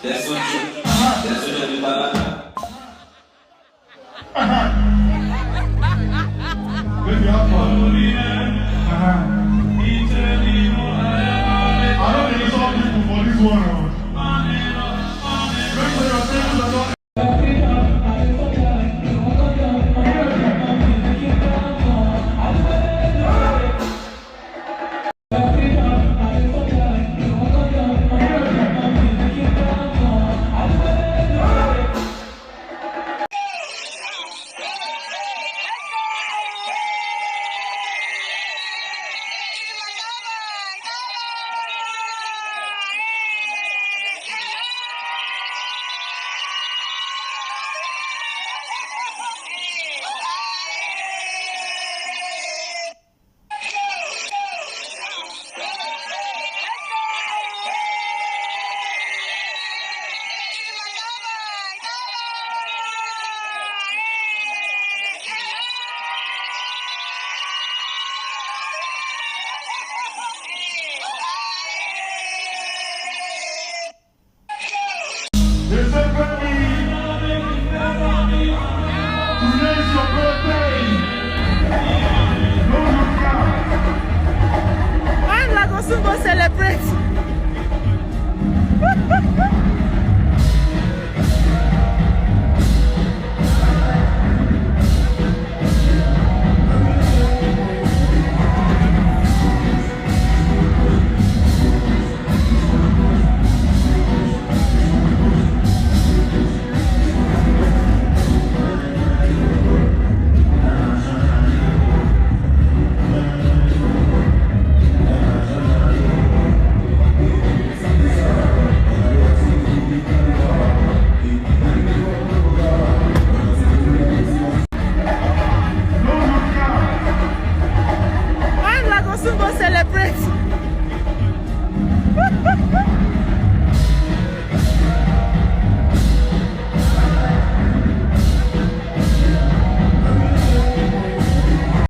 That's what you Baby, have fun. I don't need some people for this one. Make sure your tables are not. They said, baby, today's your birthday. No, you can't. When Lagosun go celebrate? When Lagosun go celebrate?